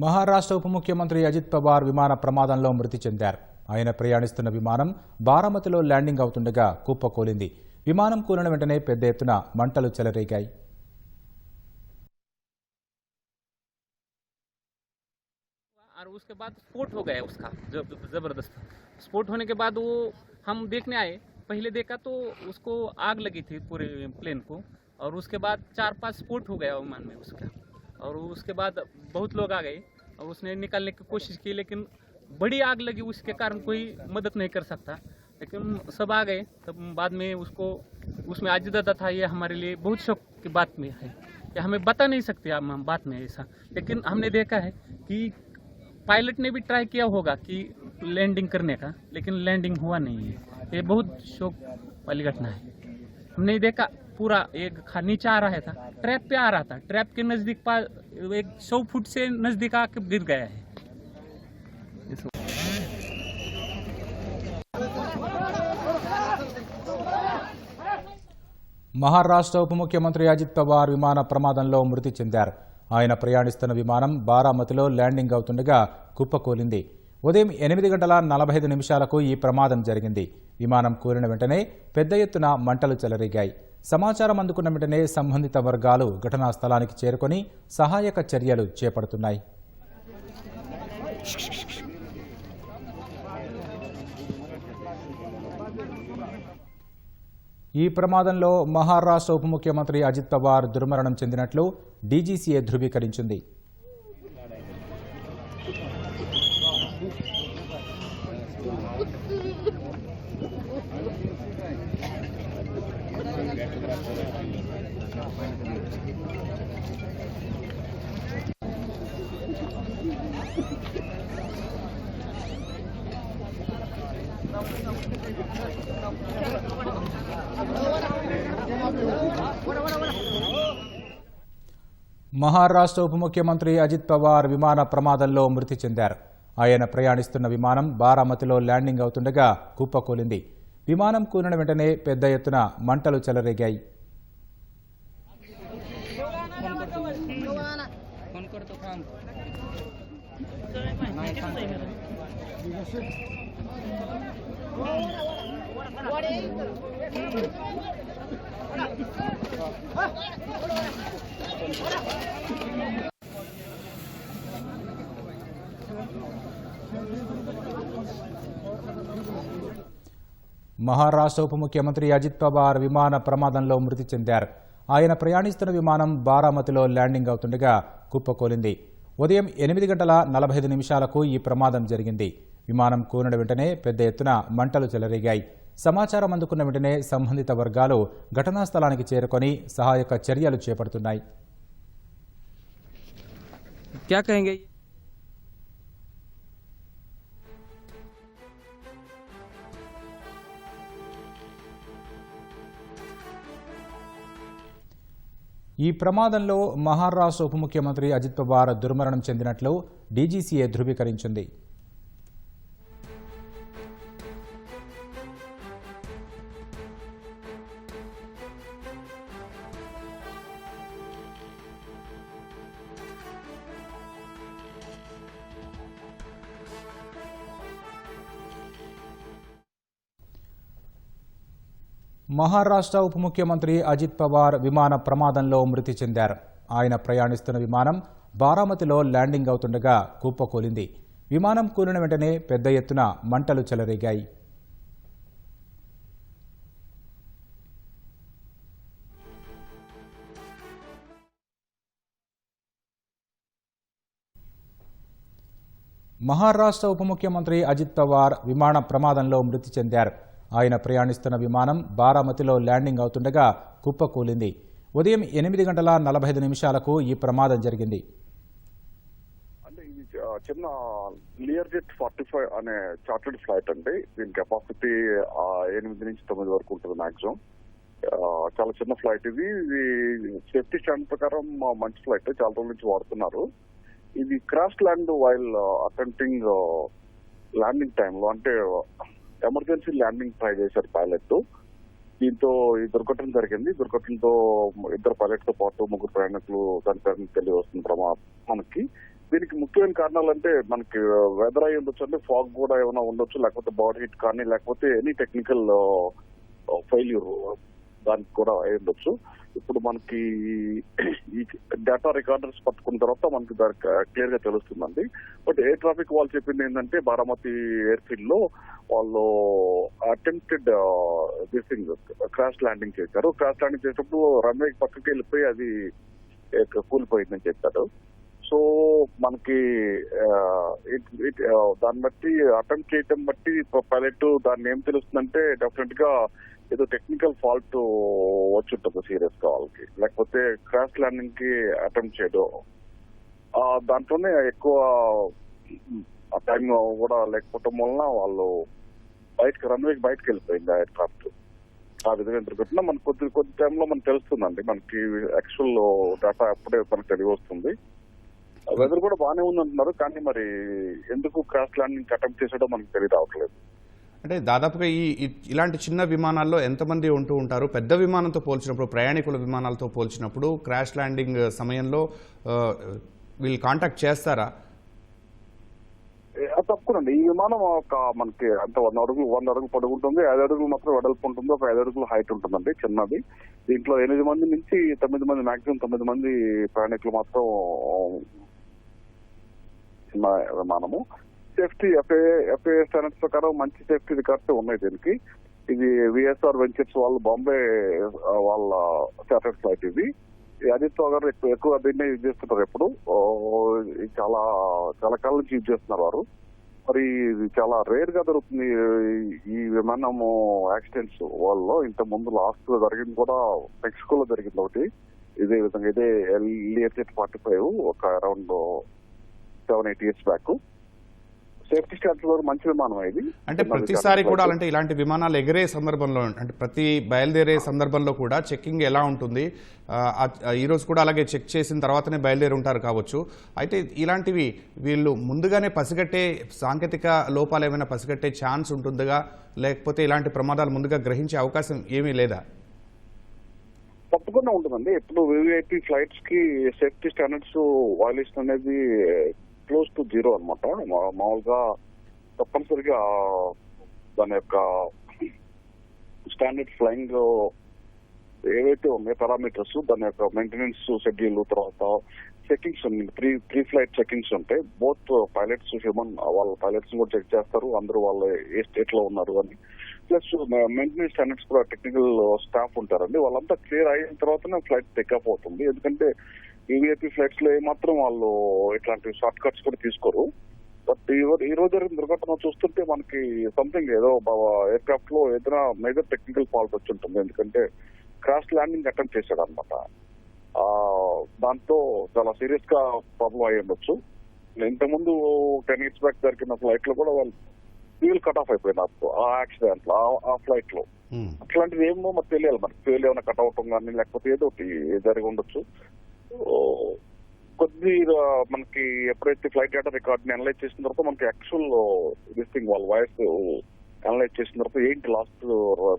మహారాష్ట్ర ఉప ముఖ్యమంత్రి అజిత్ పవార్ విమాన ప్రమాదంలో మృతి చెందారు. ఆయన ప్రయాణిస్తున్న విమానం బారామతిలో ల్యాండింగ్ అవుతుండగా కుప్పకూలింది. విమానం కూలిన వెంటనే పెద్ద ఎత్తున మంటలు చెలరేగాయి. और उसके बाद स्फोट हो गया उसका जबरदस्त स्फोट होने के बाद वो हम देखने आए। पहले देखा तो उसको आग लगी थी पूरे प्लेन को, और उसके बाद 4-5 स्फोट हो गया विमान में उसका। और उसके बाद बहुत लोग आ गए और उसने निकालने की कोशिश की, लेकिन बड़ी आग लगी उसके कारण कोई मदद नहीं कर सकता। लेकिन सब आ गए। तब बाद में उसको उसमें आजिज़ादा था। ये हमारे लिए बहुत शौक की बात में है, ये हमें बता नहीं सकते हम बात में ऐसा। लेकिन हमने देखा है कि पायलट ने भी ट्राई किया होगा कि लैंडिंग करने का, लेकिन लैंडिंग हुआ नहीं है। ये बहुत शौक वाली घटना है। हमने देखा पूरा एक नीचे आ रहा था, ट्रैप पे आ रहा था, ट्रैप के नज़दीक एक 100 फुट से नज़दीक आके गिर गया है। మహారాష్ట్ర ఉప ముఖ్యమంత్రి అజిత్ పవార్ విమాన ప్రమాదంలో మృతి చెందారు. ఆయన ప్రయాణిస్తున్న విమానం బారామతిలో ల్యాండింగ్ అవుతుండగా కుప్పకూలింది. ఉదయం 8:45 ఈ ప్రమాదం జరిగింది. విమానం కూలిన వెంటనే పెద్ద ఎత్తున మంటలు చెలరేగాయి. సమాచారం అందుకున్న వెంటనే సంబంధిత వర్గాలు ఘటనా స్థలానికి చేరుకొని సహాయక చర్యలు చేపడుతున్నాయి. ఈ ప్రమాదంలో మహారాష్ట్ర ఉప ముఖ్యమంత్రి అజిత్ పవార్ దుర్మరణం చెందినట్లు డీజీసీఏ ధృవీకరించింది. మహారాష్ట్ర ఉప ముఖ్యమంత్రి అజిత్ పవార్ విమాన ప్రమాదంలో మృతి చెందారు. ఆయన ప్రయాణిస్తున్న విమానం బారామతిలో ల్యాండింగ్ అవుతుండగా కుప్పకూలింది. విమానం కూలిన వెంటనే పెద్ద ఎత్తున మంటలు చెలరేగాయి. మహారాష్ట్ర ఉప ముఖ్యమంత్రి అజిత్ పవార్ విమాన ప్రమాదంలో మృతి చెందారు. ఆయన ప్రయాణిస్తున్న విమానం బారామతిలో ల్యాండింగ్ అవుతుండగా కుప్పకూలింది. ఉదయం 8:45 ఈ ప్రమాదం జరిగింది. విమానం కూలిన వెంటనే పెద్ద ఎత్తున మంటలు చెలరేగాయి. సమాచారం అందుకున్న వెంటనే సంబంధిత వర్గాలు ఘటనా స్థలానికి చేరుకొని సహాయక చర్యలు చేపడుతున్నాయి. ఈ ప్రమాదంలో మహారాష్ట్ర ఉప ముఖ్యమంత్రి అజిత్ పవార్ దుర్మరణం చెందినట్లు డీజీసీఏ ధృవీకరించింది. మహారాష్ట్ర ఉప ముఖ్యమంత్రి అజిత్ పవార్ విమాన ప్రమాదంలో మృతి చెందారు. ఆయన ప్రయాణిస్తున్న విమానం బారామతిలో ల్యాండింగ్ అవుతుండగా కుప్పకూలింది. విమానం కూలిన వెంటనే పెద్ద ఎత్తున మంటలు చెలరేగాయి. మహారాష్ట్ర ఉప ముఖ్యమంత్రి అజిత్ పవార్ విమాన ప్రమాదంలో మృతి చెందారు. ఆయన ప్రయాణిస్తున్న విమానం బారామతిలో ల్యాండింగ్ అవుతుండగా కుప్పకూలింది. ఉదయం 8:45 ఈ ప్రమాదం జరిగింది. అంటే ఇది చిన్న లియర్ జెట్ 45 అనే చార్టర్డ్ ఫ్లైట్ అండి. దీని కెపాసిటీ 8 నుంచి 9 వరకు ఉంటుంది మాక్సిమం. చాలా చిన్న ఫ్లైట్ ఇది. సేఫ్టీ స్టాండ్ ప్రకారం మంచి ఫ్లైట్, చాలా రోజుల నుంచి వాడుతున్నారు. ఇది crash land while attempting landing టైంలో, అంటే ఎమర్జెన్సీ ల్యాండింగ్ ట్రై చేశారు పైలట్. దీంతో ఈ దుర్ఘటన జరిగింది. దుర్ఘటనతో 2 పైలట్ తో పాటు 3 ప్రయాణికులు చనిపోయారని తెలియవస్తుంది మనకి. దీనికి ముఖ్యమైన కారణాలు అంటే మనకి వెదర్ అయి ఉండొచ్చు, అంటే ఫాగ్ కూడా ఏమైనా ఉండొచ్చు, లేకపోతే బాడీ హీట్ కానీ, లేకపోతే ఎనీ టెక్నికల్ ఫెయిల్యూర్ దానికి కూడా అయి ఉండొచ్చు. ఇప్పుడు మనకి ఈ డేటా రికార్డర్స్ పట్టుకున్న తర్వాత మనకి క్లియర్ గా తెలుస్తుందండి. బట్ ఎయిర్ ట్రాఫిక్ వాళ్ళు చెప్పింది ఏంటంటే బారామతి ఎయిర్ ఫీల్డ్ లో వాళ్ళు అటెంప్టెడ్ క్రాష్ ల్యాండింగ్ చేశారు. క్రాష్ ల్యాండింగ్ చేసినప్పుడు రన్వే పక్కకి వెళ్ళిపోయి అది కూలిపోయిందని చెప్పారు. సో మనకి దాన్ని బట్టి అటెంప్ట్ చేయటం బట్టి పైలట్ దాన్ని ఏం తెలుస్తుందంటే డెఫినెట్ గా ఏదో టెక్నికల్ ఫాల్ట్ వచ్చి ఉంటుంది సీరియస్ గా వాళ్ళకి, లేకపోతే క్రాష్ ల్యాండింగ్ కి అటెంప్ట్ చేయడం దాంట్లోనే ఎక్కువ టైం కూడా లేకపోవటం వలన వాళ్ళు రన్వేకి బయటకు వెళ్ళిపోయింది ఎయిర్ క్రాఫ్ట్. ఆ విధంగా దుర్ఘటన మనకు కొద్ది టైంలో మనకు తెలుస్తుందండి. మనకి యాక్చువల్ డేటా అప్పుడే మనకు తెలివి వస్తుంది. వెదర్ కూడా బాగానే ఉందంటున్నారు, కానీ మరి ఎందుకు క్రాష్ ల్యాండింగ్ అటెంప్ట్ చేసాడో మనకు తెలియ రావట్లేదు. అంటే దాదాపుగా ఇలాంటి చిన్న విమానాల్లో ఎంతమంది ఉంటూ ఉంటారు? పెద్ద విమానంతో పోల్చినప్పుడు, ప్రయాణికుల విమానాలతో పోల్చినప్పుడు క్రాష్ ల్యాండింగ్ సమయంలో వీళ్ళు కాంటాక్ట్ చేస్తారా? తప్పకుండా ఈ విమానం మనకి అంత 100 అడుగులు పొడుగు ఉంటుంది, 5 అడుగులు మాత్రం వెడల్పు ఉంటుంది, ఒక 5 అడుగులు హైట్ ఉంటుందండి చిన్నది. దీంట్లో 8 మంది నుంచి 9 మంది, మాక్సిమం 9 మంది ప్రయాణికులు మాత్రం చిన్న విమానము. సేఫ్టీ ఎఫ్ఏ స్టాండర్డ్స్ ప్రకారం మంచి సేఫ్టీ రికార్డ్స్ ఉన్నాయి దీనికి. ఇది విఎస్ఆర్ వెంచర్స్ వాళ్ళు బాంబే వాళ్ళ చార్టర్డ్ ఫ్లైట్ ఇది. ఆదిత్య గారు ఎక్కువ దీన్నే యూజ్ చేస్తుంటారు ఎప్పుడు, చాలా చాలా కాలం నుంచి యూజ్ చేస్తున్నారు వారు. మరి ఇది చాలా రేర్ గా దొరుకుతుంది ఈ విమానము యాక్సిడెంట్స్ వాళ్ళలో. ఇంత ముందు లాస్ట్ జరిగింది కూడా మెక్సికోలో జరిగింది ఒకటి ఇదే విధంగా, ఇదే Learjet 45 ఒక around 7-8 years back. Safety standards మంచి విమానం ఇది. అంటే ప్రతిసారి కూడా అలాంటి ఇలాంటి విమానాలు ఎగిరే సందర్భంలో, అంటే ప్రతి బయలుదేరే సందర్భంలో కూడా చెక్కింగ్ ఎలా ఉంటుంది? ఈ రోజు కూడా అలాగే చెక్ చేసిన తర్వాతనే బయలుదేరి ఉంటారు కావచ్చు. అయితే ఇలాంటివి వీళ్ళు ముందుగానే పసిగట్టే సాంకేతిక లోపాలు ఏమైనా పసిగట్టే ఛాన్స్ ఉంటుందిగా, లేకపోతే ఇలాంటి ప్రమాదాలు ముందుగా గ్రహించే అవకాశం ఏమీ లేదా? తప్పకుండా ఉంటుందండి. ఇప్పుడు వివిఐపి ఫ్లైట్స్ కి సేఫ్టీ స్టాండర్డ్స్ వైలేషన్ అనేది క్లోజ్ టు 0 అనమాట. మామూలుగా తప్పనిసరిగా దాని యొక్క స్టాండర్డ్ ఫ్లైయింగ్ ఏవైతే ఉన్నాయో పారామీటర్స్, దాని యొక్క మెయింటెనెన్స్ షెడ్యూల్, తర్వాత చెకింగ్స్, ప్రీ ఫ్లైట్ చెకింగ్స్ ఉంటాయి. బోత్ పైలట్స్, హ్యూమన్ వాళ్ళ పైలట్స్ కూడా చెక్ చేస్తారు, అందరూ వాళ్ళు ఏ స్టేట్ లో ఉన్నారు అని. ప్లస్ మెయింటెనెన్స్ స్టాండర్డ్స్ కూడా టెక్నికల్ స్టాఫ్ ఉంటారండి. వాళ్ళంతా క్లియర్ అయిన తర్వాతనే ఫ్లైట్ టేకప్ అవుతుంది. ఎందుకంటే వివిఐపి ఫ్లైట్స్ లో ఏమాత్రం వాళ్ళు ఇట్లాంటి షార్ట్ కట్స్ కూడా తీసుకోరు. బట్ ఈ రోజు జరిగిన దుర్ఘటన చూస్తుంటే మనకి సంథింగ్ ఏదో ఎయిర్ క్రాఫ్ట్ లో ఏదైనా మేజర్ టెక్నికల్ ఫాల్ట్ వచ్చి ఉంటుంది. ఎందుకంటే క్రాష్ ల్యాండింగ్ అటెంప్ట్ చేశాడు అనమాట. దాంతో చాలా సీరియస్ గా ప్రాబ్లం అయ్యి ఉండొచ్చు. ఇంతకుముందు 10 years బ్యాక్ జరిగిన ఫ్లైట్ లో కూడా వాళ్ళు ఫ్యూల్ కట్ ఆఫ్ అయిపోయింది ఆ యాక్సిడెంట్ లో, ఆ ఫ్లైట్ లో. అట్లాంటిది ఏమో మనకు తెలియాలి, మనకి ఫ్యూల్ ఏమైనా కట్ అవటం కానీ లేకపోతే ఏదో ఒకటి జరిగి ఉండొచ్చు. కొద్ది మనకి ఎప్పుడైతే ఫ్లైట్ డేటా రికార్డ్ ని అనలైజ్ చేసిన తర్వాత మనకి యాక్చువల్ దిస్టింగ్ వాళ్ళ వాయిస్ అనలైజ్ చేసిన తర్వాత ఏంటి లాస్ట్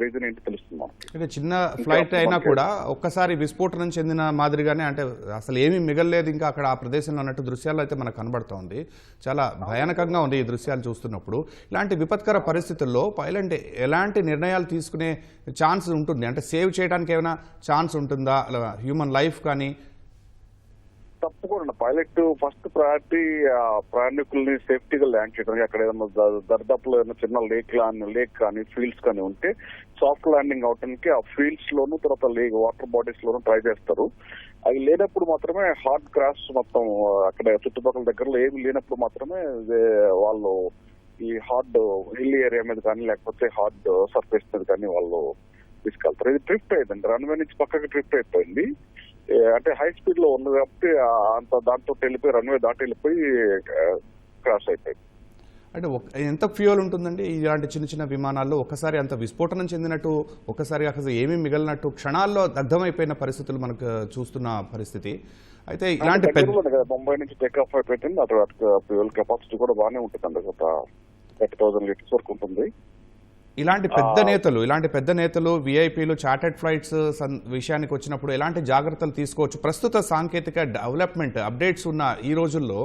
రీజన్ ఏంటి తెలుస్తుంది. అంటే చిన్న ఫ్లైట్ అయినా కూడా ఒక్కసారి విస్ఫోటనం చెందిన మాదిరిగానే, అంటే అసలు ఏమీ మిగలలేదు ఇంకా అక్కడ ఆ ప్రదేశంలో అన్నట్టు దృశ్యాలు అయితే మనకు కనబడుతోంది. చాలా భయానకంగా ఉంది ఈ దృశ్యాలు చూస్తున్నప్పుడు. ఇలాంటి విపత్కర పరిస్థితుల్లో పైలట్ ఎలాంటి నిర్ణయాలు తీసుకునే ఛాన్స్ ఉంటుంది? అంటే సేవ్ చేయడానికి ఏమైనా ఛాన్స్ ఉంటుందా? హ్యూమన్ లైఫ్ కానీ? తప్పకుండా పైలట్ ఫస్ట్ ప్రయారిటీ ప్రయాణికుల్ని సేఫ్టీగా ల్యాండ్ చేయడానికి. అక్కడ ఏదైనా దర్దాపులో ఏదైనా చిన్న లేక్ కానీ ఫీల్డ్స్ కానీ ఉంటే సాఫ్ట్ ల్యాండింగ్ అవడానికి ఆ ఫీల్డ్స్ లోను, తర్వాత వాటర్ బాడీస్ లోను ట్రై చేస్తారు. అవి లేనప్పుడు మాత్రమే హార్డ్ క్రాష్ మొత్తం అక్కడ చుట్టుపక్కల దగ్గరలో ఏమి లేనప్పుడు మాత్రమే వాళ్ళు ఈ హార్డ్ హిల్ ఏరియా మీద కానీ లేకపోతే హార్డ్ సర్ఫేస్ మీద కానీ వాళ్ళు తీసుకెళ్తారు. ఇది ట్రిప్ అయిందండి, రన్వే నుంచి పక్కకి ట్రిప్ అయిపోయింది. అంటే హై స్పీడ్ లో ఉంది కాబట్టి అంత దాంతో వెళ్ళిపోయి రన్వే దాటి వెళ్ళిపోయి క్రాష్ అయిపోయింది. అంటే ఎంత ఫ్యూయల్ ఉంటుందండి ఇలాంటి చిన్న చిన్న విమానాల్లో? ఒకసారి అంత విస్ఫోటనం చెందినట్టు, ఒకసారి అసలు ఏమీ మిగలనట్టు కొంచెం దగ్ధమైపోయిన పరిస్థితులు మనకు చూస్తున్న పరిస్థితి. అయితే ఇలాంటి ముంబై నుంచి టేక్ ఆఫ్ అయిపోయింది. అటు ఫ్యూయల్ కెపాసిటీ కూడా బాగానే ఉంటుందండి, ఒక 30,000 liters వరకు ఉంటుంది. ఇలాంటి పెద్ద నేతలు విఐపీలు చార్టెడ్ ఫ్లైట్స్ విషయానికి వచ్చినప్పుడు ఎలాంటి జాగ్రత్తలు తీసుకోవచ్చు? ప్రస్తుత సాంకేతిక డెవలప్మెంట్ అప్డేట్స్ ఉన్న ఈ రోజుల్లో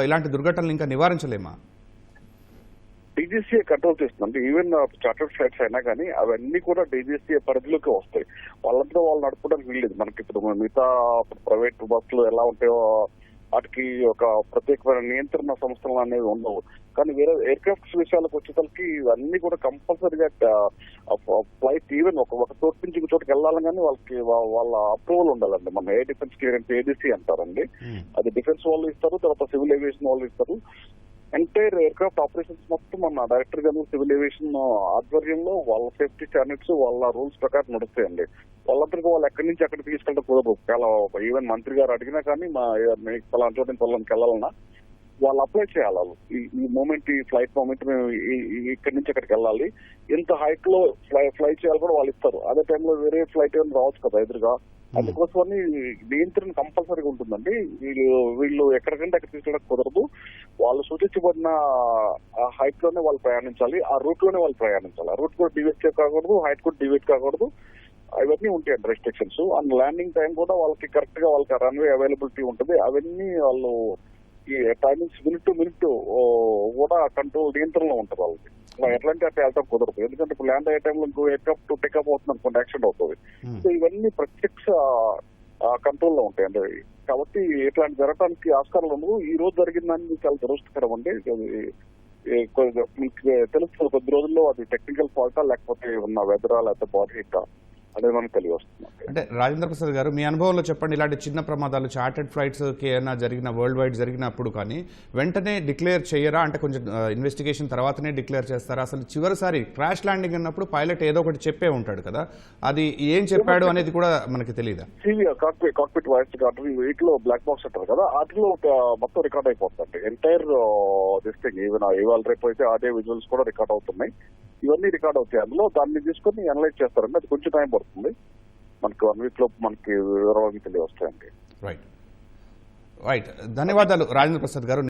ఇలాంటి దుర్ఘటనలు ఇంకా నివారించలేమా? డీజీసీఏ కంట్రోల్ చేస్తుంది. ఈవెన్ చార్టర్డ్ ఫ్లైట్స్ అయినా కానీ అవన్నీ కూడా డీజీసీఏ పరిధిలోకి వస్తాయి. వాళ్ళంతా వాళ్ళు నడుపుకోవడానికి వీల్లేదు. మనకి ఇప్పుడు మిగతా ప్రైవేట్ బస్సులు ఎలా ఉంటాయో వాటికి ఒక ప్రత్యేకమైన నియంత్రణ సంస్థలు అనేవి ఉండవు. కానీ వేరే ఎయిర్ క్రాఫ్ట్స్ విషయాలకు వచ్చేసరికి ఇవన్నీ కూడా కంపల్సరీగా ఫ్లైట్ ఈవెన్ ఒక చోటు నుంచి ఇంకో చోటుకి వెళ్ళాలని కానీ వాళ్ళ అప్రూవల్ ఉండాలండి. మన ఎయిర్ డిఫెన్స్ క్లియరెన్స్ ఏడీసీ అంటారండి. అది డిఫెన్స్ వాళ్ళు ఇస్తారు, తర్వాత సివిల్ ఏవియేషన్ వాళ్ళు ఇస్తారు. ఎంటైర్ ఎయిర్ క్రాఫ్ట్ ఆపరేషన్స్ మొత్తం మన డైరెక్టర్ జనరల్ సివిల్ ఏవియేషన్ ఆధ్వర్యంలో వాళ్ళ సేఫ్టీ స్టాండర్డ్స్ వాళ్ళ రూల్స్ ప్రకారం నడుస్తాయండి. వాళ్ళందరికీ వాళ్ళు ఎక్కడి నుంచి అక్కడికి తీసుకెళ్ళడం కుదరదు. చాలా ఈవెన్ మంత్రి గారు అడిగినా కానీ పలానా చోట నుంచి పలానికి వెళ్ళాలన్నా వాళ్ళు అప్లై చేయాలి. వాళ్ళు ఈ మూమెంట్, ఈ ఫ్లైట్ మూమెంట్ మేము ఇక్కడి నుంచి అక్కడికి వెళ్ళాలి, ఇంత హైట్ లో ఫ్లై చేయాలి కూడా వాళ్ళు ఇస్తారు. అదే టైంలో వేరే ఫ్లైట్ ఏమైనా రావచ్చు కదా ఎదురుగా. అందుకోసమని నియంత్రణ కంపల్సరీగా ఉంటుందండి. వీళ్ళు ఎక్కడికంటే అక్కడ తీసుకెళ్ళడం కుదరదు. వాళ్ళు సూచించబడిన హైట్ లోనే వాళ్ళు ప్రయాణించాలి, ఆ రూట్ లోనే వాళ్ళు ప్రయాణించాలి. ఆ రూట్ కూడా డివేట్ కాకూడదు, హైట్ కూడా డివేట్ కాకూడదు. అవన్నీ ఉంటాయండి రెస్ట్రిక్షన్స్. అండ్ ల్యాండింగ్ టైం కూడా వాళ్ళకి కరెక్ట్ గా వాళ్ళకి రన్వే అవైలబిలిటీ ఉంటుంది. అవన్నీ వాళ్ళు ఈ టైమింగ్స్ మినిట్ టు మినిట్ కూడా కంట్రోల్ నియంత్రణలో ఉంటుంది వాళ్ళకి. ఎట్లాంటి అట్లా వెళ్తాం కుదరదు. ఎందుకంటే ఇప్పుడు ల్యాండ్ అయ్యే టైంలో ఇంకో ఎయిర్క్రాఫ్ట్ టేకప్ అవుతుంది అనుకోండి, యాక్సిడెంట్ అవుతుంది. సో ఇవన్నీ ప్రత్యక్ష కంట్రోల్లో ఉంటాయండి. కాబట్టి ఇట్లాంటి జరగడానికి ఆస్కారాలు ఉండవు. ఈ రోజు జరిగిందని చాలా దురదృష్టకరం అండి. మీకు తెలుస్తుంది కొద్ది రోజుల్లో అది టెక్నికల్ ఫాల్టా లేకపోతే ఉన్న వెదరా లేకపోతే బాడీ హిట్టా అనేది మనకు తెలియవస్తుంది. అంటే రాజేంద్ర ప్రసాద్ గారు, మీ అనుభవంలో చెప్పండి, ఇలాంటి చిన్న ప్రమాదాలు చార్టెడ్ ఫ్లైట్స్ కి ఏమైనా జరిగిన వరల్డ్ వైడ్ జరిగినప్పుడు కానీ వెంటనే డిక్లేర్ చేయరా? అంటే కొంచెం ఇన్వెస్టిగేషన్ తర్వాతనే డిక్లేర్ చేస్తారా? అసలు చివరిసారి క్రాష్ ల్యాండింగ్ అన్నప్పుడు పైలట్ ఏదో ఒకటి చెప్పే ఉంటాడు కదా, అది ఏం చెప్పాడు అనేది కూడా మనకి తెలియదా? కాక్పిట్ వాయిస్ వీటిలో బ్లాక్ బాక్స్ అంటారు కదా, వాటిలో మొత్తం రికార్డ్ అయిపోతుంది ఎంటైర్ దిస్ థింగ్. ఈవెన్ ఇవాళ రేపు అయితే ఆడియో విజువల్స్ కూడా రికార్డ్ అవుతున్నాయి. ఇవన్నీ రికార్డ్ అవుతాయి. అందులో దాన్ని తీసుకొని అనలైజ్ చేస్తారండి. అది కొంచెం టైం పడుతుంది. మనకి 1 వీక్ లో మనకి వివరాలు తెలియవస్తాయండి. రైట్. ధన్యవాదాలు రాజేంద్ర ప్రసాద్ గారు.